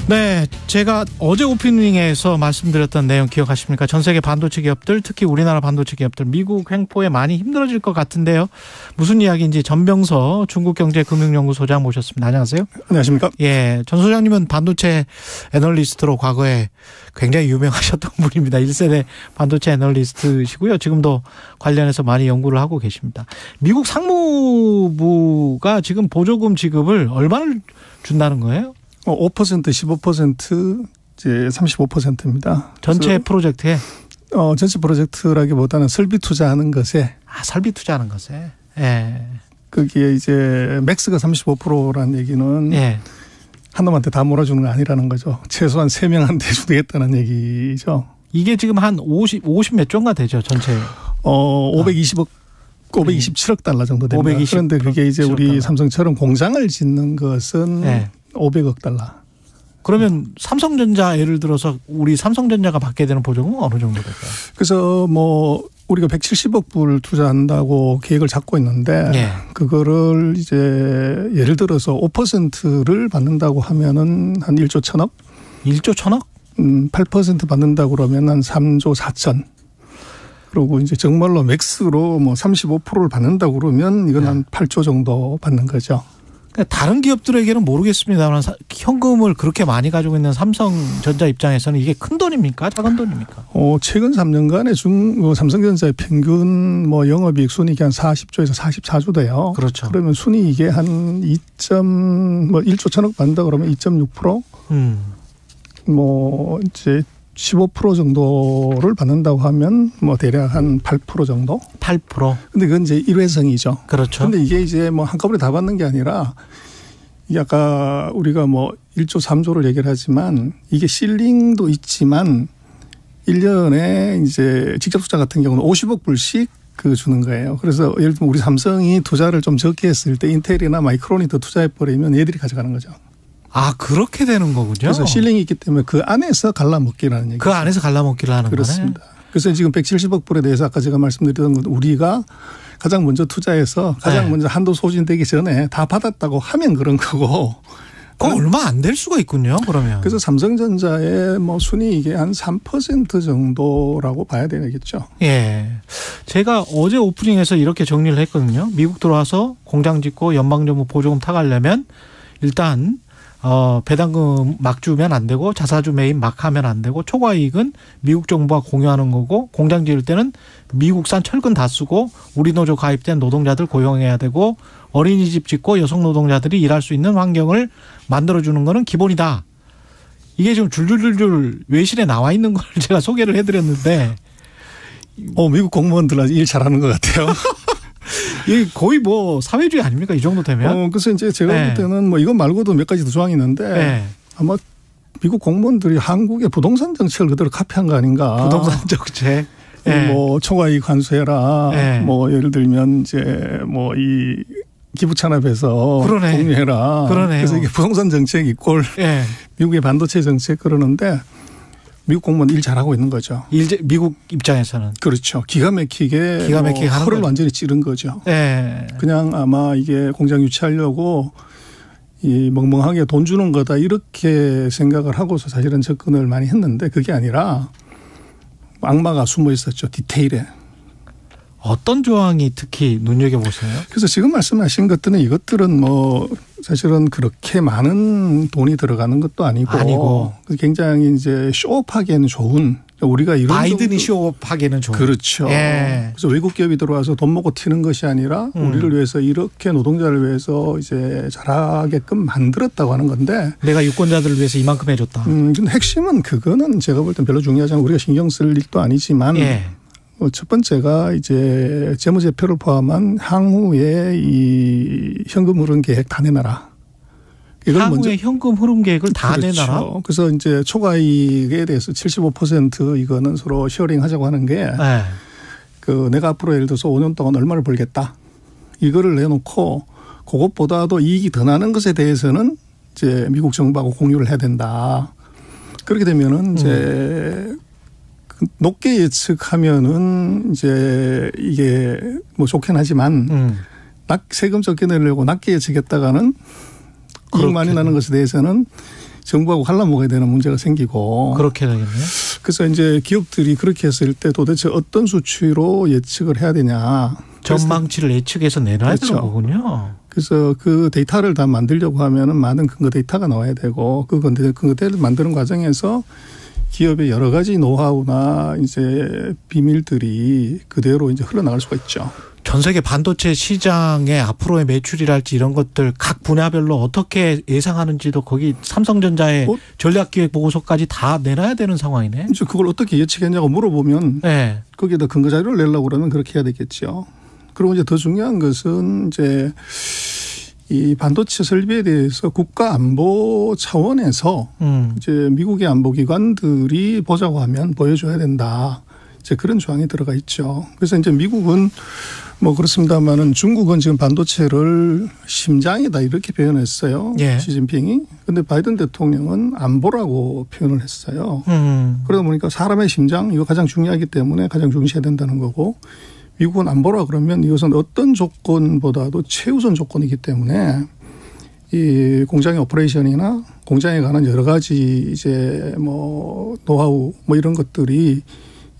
네, 제가 어제 오프닝에서 말씀드렸던 내용 기억하십니까? 전 세계 반도체 기업들, 특히 우리나라 반도체 기업들 미국 횡포에 많이 힘들어질 것 같은데요. 무슨 이야기인지 전병서 중국경제금융연구소장 모셨습니다. 안녕하세요. 안녕하십니까? 예, 전 소장님은 반도체 애널리스트로 과거에 굉장히 유명하셨던 분입니다. 1세대 반도체 애널리스트시고요. 지금도 관련해서 많이 연구를 하고 계십니다. 미국 상무부가 지금 보조금 지급을 얼마를 준다는 거예요? 5%, 15%, 이제 35%입니다. 전체 프로젝트에? 전체 프로젝트라기보다는 설비 투자하는 것에. 설비 투자하는 것에. 예. 거기에 이제 맥스가 35%라는 얘기는 예. 한 놈한테 다 몰아주는 거 아니라는 거죠. 최소한 3명한테 주겠다는 얘기죠. 이게 지금 한 50 몇 조인가 되죠, 전체. 527억 달러 정도 됩니다. 520 그런데 그게 이제 우리 달러. 삼성처럼 공장을 짓는 것은 네. 500억 달러. 그러면 삼성전자 예를 들어서 우리 삼성전자가 받게 되는 보조금은 어느 정도 될까요? 그래서 뭐 우리가 170억 불 투자한다고 계획을 잡고 있는데 네. 그거를 이제 예를 들어서 5%를 받는다고 하면은 한 1조 1천억? 1조 1천억? 8% 받는다고 그러면 한 3조 4천. 그리고 이제 정말로 맥스로 뭐 35%를 받는다고 그러면 이건 한 8조 정도 받는 거죠. 다른 기업들에게는 모르겠습니다만 현금을 그렇게 많이 가지고 있는 삼성전자 입장에서는 이게 큰 돈입니까? 작은 돈입니까? 최근 3년간의 삼성전자의 평균 뭐 영업이익 순이익이 한 40조에서 44조 돼요. 그렇죠. 그러면 순이익에 한 1조 1천억 받는다 그러면 2.6%? 뭐 이제 15% 정도를 받는다고 하면 뭐 대략 한 8% 정도? 8%. 근데 그건 이제 일회성이죠. 그렇죠. 근데 이게 이제 뭐 한꺼번에 다 받는 게 아니라 이게 아까 우리가 뭐 1조 3조를 얘기를 하지만 이게 실링도 있지만 1년에 이제 직접 투자 같은 경우는 50억 불씩 주는 거예요. 그래서 예를 들면 우리 삼성이 투자를 좀 적게 했을 때 인텔이나 마이크론이 더 투자해버리면 얘들이 가져가는 거죠. 그렇게 되는 거군요. 그래서 실링이 있기 때문에 그 안에서 갈라먹기라는 얘기죠. 그 안에서 갈라먹기를 하는 그렇습니다. 거네. 그래서 지금 170억 불에 대해서 아까 제가 말씀드렸던 건 우리가 가장 먼저 투자해서 가장 네. 먼저 한도 소진되기 전에 다 받았다고 하면 그런 거고. 그건 얼마 안 될 수가 있군요. 그러면. 그래서 삼성전자의 뭐 순이익의 한 3% 정도라고 봐야 되겠죠. 예. 제가 어제 오프닝에서 이렇게 정리를 했거든요. 미국 들어와서 공장 짓고 연방정부 보조금 타가려면 일단 배당금 막 주면 안 되고 자사주 매입 막 하면 안 되고 초과이익은 미국 정부와 공유하는 거고 공장 지을 때는 미국산 철근 다 쓰고 우리 노조 가입된 노동자들 고용해야 되고 어린이집 짓고 여성 노동자들이 일할 수 있는 환경을 만들어주는 거는 기본이다. 이게 지금 줄줄줄줄 외신에 나와 있는 걸 제가 소개를 해드렸는데 미국 공무원들 일 잘하는 것 같아요. 이게 거의 뭐 사회주의 아닙니까? 이 정도 되면? 그래서 이제 제가 볼 때는 뭐 이것 말고도 몇 가지 더 조항이 있는데 아마 미국 공무원들이 한국의 부동산 정책을 그대로 카피한 거 아닌가. 부동산 정책. 뭐 초과이익 환수해라. 뭐 예를 들면 이제 뭐 이 기부 찬압해서 공유해라. 그러네요. 그래서 이게 부동산 정책 이꼴 미국의 반도체 정책 그러는데 미국 공무원 일 잘하고 있는 거죠. 미국 입장에서는. 그렇죠. 기가 막히게 혀를 완전히 찌른 거죠. 그냥 아마 이게 공장 유치하려고 이 멍멍하게 돈 주는 거다 이렇게 생각을 하고서 사실은 접근을 많이 했는데 그게 아니라 악마가 숨어 있었죠. 디테일에. 어떤 조항이 특히 눈여겨보세요? 그래서 지금 말씀하신 것들은 이것들은 뭐 사실은 그렇게 많은 돈이 들어가는 것도 아니고 굉장히 이제 쇼업하기에는 좋은 우리가 이런 바이든이 쇼업하기에는 좋은. 그렇죠. 그래서 외국 기업이 들어와서 돈 먹고 튀는 것이 아니라 우리를 위해서 이렇게 노동자를 위해서 이제 잘하게끔 만들었다고 하는 건데 내가 유권자들을 위해서 이만큼 해줬다. 근데 핵심은 그거는 제가 볼 땐 별로 중요하지 않고 우리가 신경 쓸 일도 아니지만 첫 번째가 이제 재무제표를 포함한 향후에 이 현금 흐름 계획 다 내놔라. 이걸 향후에 먼저 현금 흐름 계획을 다 내놔라. 그래서 이제 초과이익에 대해서 75% 이거는 서로 쉐어링 하자고 하는 게 내가 앞으로 예를 들어서 5년 동안 얼마를 벌겠다. 이거를 내놓고 그것보다도 이익이 더 나는 것에 대해서는 이제 미국 정부하고 공유를 해야 된다. 그렇게 되면은 이제 높게 예측하면은 이제 이게 뭐 좋긴 하지만 세금 적게 내려고 낮게 예측했다가는 이익 많이 나는 것에 대해서는 정부하고 갈라먹어야 되는 문제가 생기고. 그렇게 되겠네요. 그래서 이제 기업들이 그렇게 했을 때 도대체 어떤 수치로 예측을 해야 되냐. 전망치를 예측해서 내놔야 그렇죠. 되는 거군요. 그래서 그 데이터를 다 만들려고 하면은 많은 근거 데이터가 나와야 되고 그 근거 데이터를 만드는 과정에서 기업의 여러 가지 노하우나 이제 비밀들이 그대로 이제 흘러나갈 수가 있죠. 전 세계 반도체 시장의 앞으로의 매출이랄지 이런 것들 각 분야별로 어떻게 예상하는지도 거기 삼성전자의 전략기획 보고서까지 다 내놔야 되는 상황이네. 이제 그걸 어떻게 예측했냐고 물어보면 네. 거기에다 근거 자료를 내려고 그러면 그렇게 해야 되겠죠. 그리고 이제 더 중요한 것은 이제 이 반도체 설비에 대해서 국가 안보 차원에서 이제 미국의 안보기관들이 보자고 하면 보여줘야 된다. 이제 그런 조항이 들어가 있죠. 그래서 이제 미국은 뭐 그렇습니다만은 중국은 지금 반도체를 심장이다 이렇게 표현했어요. 예. 시진핑이. 그런데 바이든 대통령은 안보라고 표현을 했어요. 그러다 보니까 사람의 심장 이거 가장 중요하기 때문에 가장 중시해야 된다는 거고 미국은 안보라 그러면 이것은 어떤 조건보다도 최우선 조건이기 때문에 이 공장의 오퍼레이션이나 공장에 관한 여러 가지 이제 뭐 노하우 뭐 이런 것들이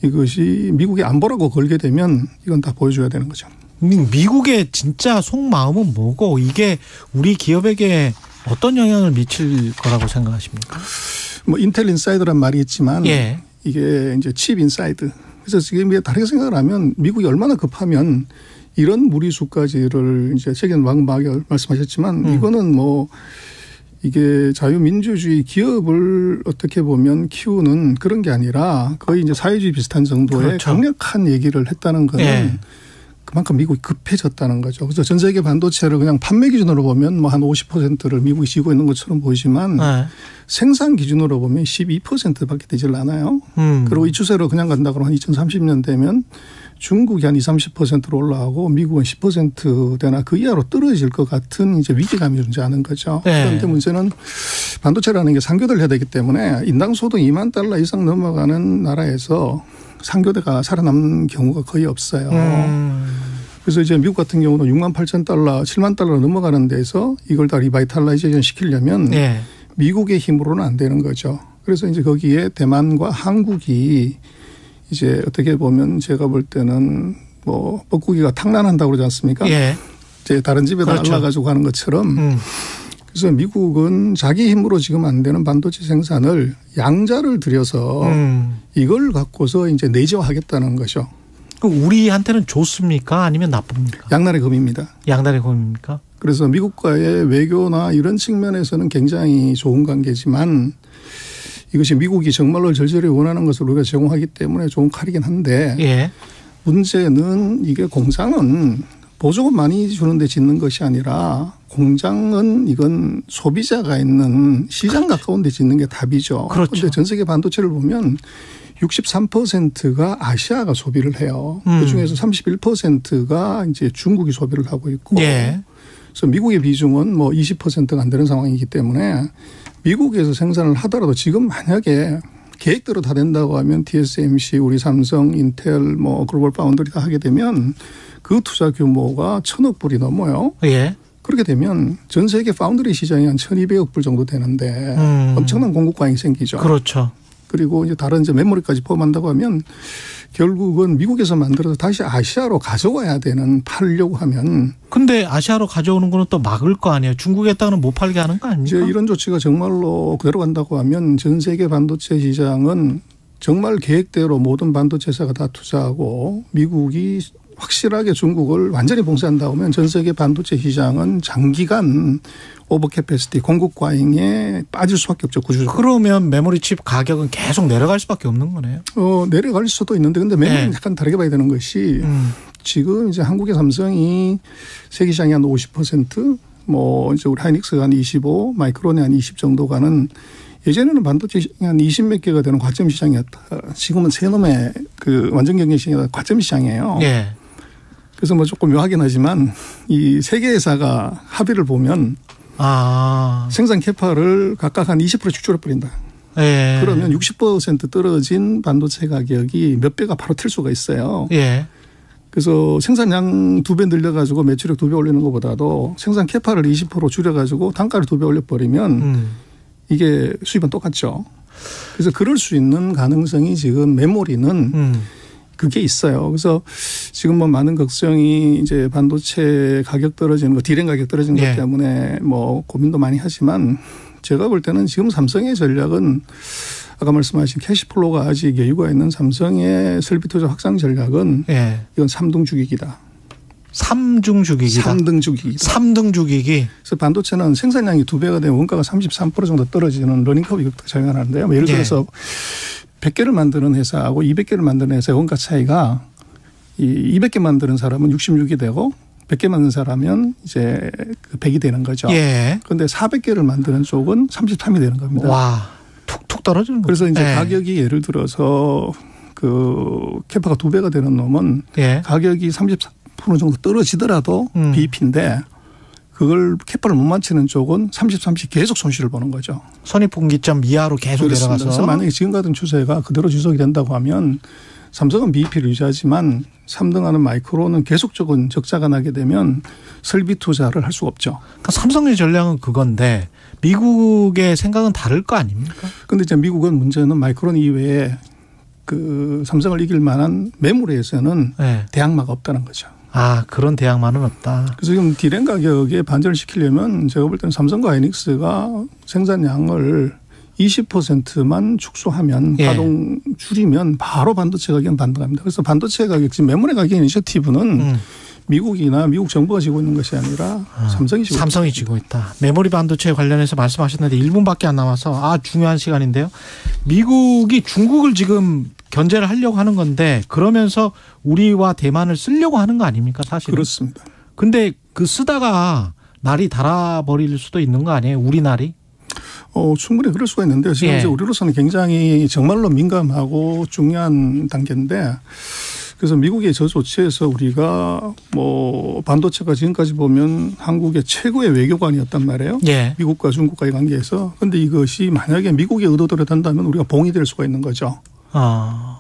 이것이 미국의 안보라고 걸게 되면 이건 다 보여줘야 되는 거죠. 미국의 진짜 속마음은 뭐고 이게 우리 기업에게 어떤 영향을 미칠 거라고 생각하십니까? 뭐 인텔 인사이드란 말이 있지만 예. 이게 이제 칩 인사이드. 그래서 지금 다르게 생각을 하면 미국이 얼마나 급하면 이런 무리수까지를 이제 최근 방금 말씀하셨지만 이거는 뭐 이게 자유민주주의 기업을 어떻게 보면 키우는 그런 게 아니라 거의 이제 사회주의 비슷한 정도의 그렇죠. 강력한 얘기를 했다는 거는 예. 그만큼 미국이 급해졌다는 거죠. 그래서 전 세계 반도체를 그냥 판매 기준으로 보면 뭐 한 50%를 미국이 쥐고 있는 것처럼 보이지만 네. 생산 기준으로 보면 12%밖에 되질 않아요. 그리고 이 추세로 그냥 간다 그러면 한 2030년 되면 중국이 한 20, 30%로 올라가고 미국은 10%대나 그 이하로 떨어질 것 같은 이제 위기감이 존재하는 거죠. 네. 그런데 문제는 반도체라는 게 상교대를 해야 되기 때문에 인당 소득 $20,000 이상 넘어가는 나라에서 상교대가 살아남는 경우가 거의 없어요. 그래서 이제 미국 같은 경우는 $68,000, $70,000 넘어가는 데서 이걸 다 리바이탈라이제이션 시키려면 예. 미국의 힘으로는 안 되는 거죠. 그래서 이제 거기에 대만과 한국이 이제 어떻게 보면 제가 볼 때는 뭐 뻐꾸기가 탕란한다고 그러지 않습니까? 예. 이제 다른 집에다 그렇죠. 알라가지고 하는 것처럼 그래서 미국은 자기 힘으로 지금 안 되는 반도체 생산을 양자를 들여서 이걸 갖고서 이제 내재화하겠다는 거죠. 그럼 우리한테는 좋습니까? 아니면 나쁩니까? 양날의 검입니다. 양날의 검입니까? 그래서 미국과의 외교나 이런 측면에서는 굉장히 좋은 관계지만 이것이 미국이 정말로 절절히 원하는 것을 우리가 제공하기 때문에 좋은 칼이긴 한데 예. 문제는 이게 공장은 보조금 많이 주는데 짓는 것이 아니라 공장은 이건 소비자가 있는 시장 가까운 데 짓는 게 답이죠. 그렇죠. 그런데 전 세계 반도체를 보면 63%가 아시아가 소비를 해요. 그중에서 31%가 이제 중국이 소비를 하고 있고 예. 그래서 미국의 비중은 뭐 20%가 안 되는 상황이기 때문에 미국에서 생산을 하더라도 지금 만약에 계획대로 다 된다고 하면 TSMC, 우리 삼성, 인텔, 뭐 글로벌 파운드리 다 하게 되면 그 투자 규모가 1,000억 불이 넘어요. 예. 그렇게 되면 전 세계 파운드리 시장이 한 1,200억 불 정도 되는데 엄청난 공급 과잉이 생기죠. 그렇죠. 그리고 이제 다른 이제 메모리까지 포함한다고 하면 결국은 미국에서 만들어서 다시 아시아로 가져와야 되는 팔려고 하면. 근데 아시아로 가져오는 거는 또 막을 거 아니에요. 중국에다가는 못 팔게 하는 거 아닙니까? 이제 이런 조치가 정말로 그대로 간다고 하면 전 세계 반도체 시장은 정말 계획대로 모든 반도체사가 다 투자하고 미국이 확실하게 중국을 완전히 봉쇄한다고 하면 전 세계 반도체 시장은 장기간 오버캐패시티 공급 과잉에 빠질 수밖에 없죠. 구조적으로. 그러면 메모리 칩 가격은 계속 내려갈 수밖에 없는 거네요. 내려갈 수도 있는데 근데 메모리는 약간 다르게 봐야 되는 것이 지금 이제 한국의 삼성이 세계 시장이 한 50%, 뭐 이제 우리 하이닉스가 한 25, 마이크론이 한 20 정도 가는 예전에는 반도체 시장이 한 20몇 개가 되는 과점 시장이었다. 지금은 세 놈의 그 완전 경쟁 시장이 과점 시장이에요. 예. 그래서 뭐 조금 묘하긴 하지만 이 세 개 회사가 합의를 보면 생산 캐파를 각각 한 20%씩 줄여버린다. 예. 그러면 60% 떨어진 반도체 가격이 몇 배가 바로 튈 수가 있어요. 예. 그래서 생산량 2배 늘려가지고 매출액 2배 올리는 것보다도 생산 캐파를 20% 줄여가지고 단가를 2배 올려버리면 이게 수입은 똑같죠. 그래서 그럴 수 있는 가능성이 지금 메모리는 그게 있어요. 그래서 지금 뭐 많은 걱정이 이제 반도체 가격 떨어지는 거, 디램 가격 떨어지는 것 때문에 뭐 고민도 많이 하지만 제가 볼 때는 지금 삼성의 전략은 아까 말씀하신 캐시플로우가 아직 여유가 있는 삼성의 설비 투자 확장 전략은 이건 3등 주기기다. 3중 주기기다. 3등 주기기다. 3등 주기기. 그래서 반도체는 생산량이 2배가 되면 원가가 33% 정도 떨어지는 러닝커브 이것도 작용하는데요. 예를 들어서 100개를 만드는 회사하고 200개를 만드는 회사의 원가 차이가 이 200개 만드는 사람은 66이 되고 100개 만드는 사람은 이제 100이 되는 거죠. 그런데 400개를 만드는 쪽은 33이 되는 겁니다. 와, 툭툭 떨어지는 거죠. 그래서 이제 가격이 예를 들어서 그 캐파가 2배가 되는 놈은 가격이 30% 정도 떨어지더라도 BEP인데 그걸 캐파를 못 맞추는 쪽은 30 계속 손실을 보는 거죠. 손익분기점 이하로 계속 그렇습니다. 내려가서. 그래서 만약에 지금 같은 추세가 그대로 지속이 된다고 하면 삼성은 BEP를 유지하지만 3등하는 마이크로는 계속적인 적자가 나게 되면 설비 투자를 할 수가 없죠. 그러니까 삼성의 전략은 그건데 미국의 생각은 다를 거 아닙니까? 그런데 이제 미국은 문제는 마이크론 이외에 그 삼성을 이길 만한 메모리에서는 대항마가 없다는 거죠. 아, 그런 대항마는 없다. 그래서 지금 디램 가격에 반전을 시키려면 제가 볼 때는 삼성과 하이닉스가 생산량을 20%만 축소하면 가동 줄이면 바로 반도체 가격은 반등합니다. 그래서 반도체 가격 지금 메모리 가격 이니셔티브는 미국이나 미국 정부가 지고 있는 것이 아니라 삼성이 지고 있다. 메모리 반도체 관련해서 말씀하셨는데 1분밖에 안 남아서 중요한 시간인데요. 미국이 중국을 지금 견제를 하려고 하는 건데 그러면서 우리와 대만을 쓰려고 하는 거 아닙니까 사실은. 그렇습니다. 근데 그 쓰다가 날이 달아버릴 수도 있는 거 아니에요? 우리 날이? 충분히 그럴 수가 있는데요. 지금 이제 우리로서는 굉장히 정말로 민감하고 중요한 단계인데 그래서 미국의 저 조치에서 우리가 뭐 반도체가 지금까지 보면 한국의 최고의 외교관이었단 말이에요. 미국과 중국과의 관계에서. 그런데 이것이 만약에 미국의 의도대로 된다면 우리가 봉이 될 수가 있는 거죠.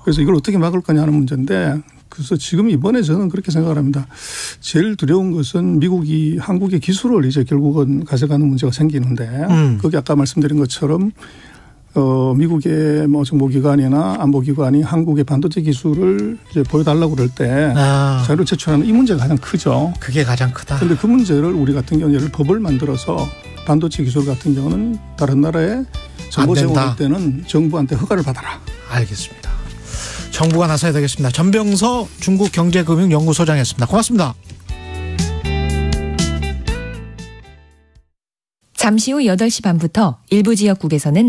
그래서 이걸 어떻게 막을 거냐 하는 문제인데 그래서 지금 이번에 저는 그렇게 생각을 합니다. 제일 두려운 것은 미국이 한국의 기술을 이제 결국은 가져가는 문제가 생기는데 그게 아까 말씀드린 것처럼 미국의 뭐 정보기관이나 안보기관이 한국의 반도체 기술을 이제 보여달라고 그럴 때 자료를 제출하는 이 문제가 가장 크죠. 그게 가장 크다. 그런데 그 문제를 우리 같은 경우는 예를 법을 만들어서 반도체 기술 같은 경우는 다른 나라에 정보 제공할 때는 정부한테 허가를 받아라. 알겠습니다. 정부가 나서야 되겠습니다. 전병서 중국경제금융연구소장이었습니다. 고맙습니다. 잠시 후 8시 반부터 일부 지역국에서는